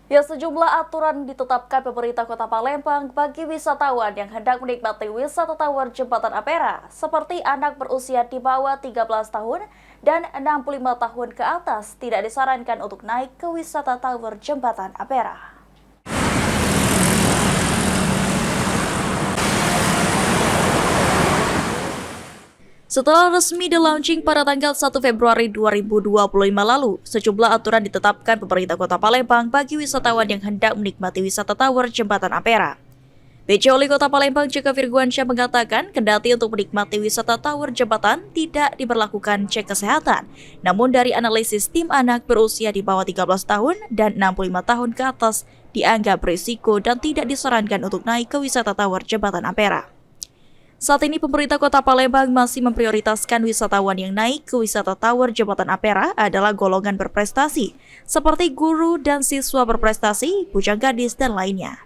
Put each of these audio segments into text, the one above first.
Ya, sejumlah aturan ditetapkan pemerintah Kota Palembang bagi wisatawan yang hendak menikmati wisata Tower Jembatan Ampera, seperti anak berusia di bawah 13 tahun dan 65 tahun ke atas tidak disarankan untuk naik ke wisata Tower Jembatan Ampera. Setelah resmi di-launching pada tanggal 1 Februari 2025 lalu, sejumlah aturan ditetapkan pemerintah Kota Palembang bagi wisatawan yang hendak menikmati wisata Tower Jembatan Ampera. PJ Wali Kota Palembang Jaka Firguansyah mengatakan, kendati untuk menikmati wisata Tower Jembatan tidak diberlakukan cek kesehatan, namun dari analisis tim anak berusia di bawah 13 tahun dan 65 tahun ke atas dianggap berisiko dan tidak disarankan untuk naik ke wisata Tower Jembatan Ampera. Saat ini pemerintah Kota Palembang masih memprioritaskan wisatawan yang naik ke wisata Tower Jembatan Ampera adalah golongan berprestasi, seperti guru dan siswa berprestasi, bujang gadis, dan lainnya.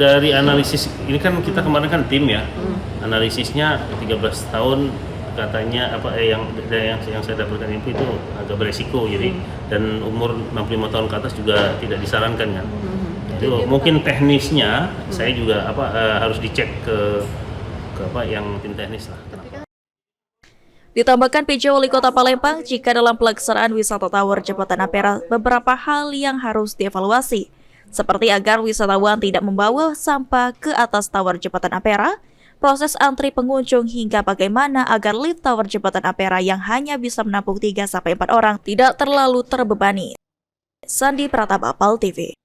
Dari analisis, ini kan kita kemarin kan tim ya, analisisnya 13 tahun katanya yang saya dapatkan info itu agak beresiko, jadi dan umur 65 tahun ke atas juga tidak disarankan kan. Itu mungkin teknisnya saya juga harus dicek ke yang tim teknis lah. Ditambahkan PJ Wali Kota Palembang, jika dalam pelaksanaan wisata Tower Jembatan Ampera beberapa hal yang harus dievaluasi, seperti agar wisatawan tidak membawa sampah ke atas Tower Jembatan Ampera, proses antri pengunjung hingga bagaimana agar lift Tower Jembatan Ampera yang hanya bisa menampung 3-4 orang tidak terlalu terbebani. Sandi Pratama, PAL TV.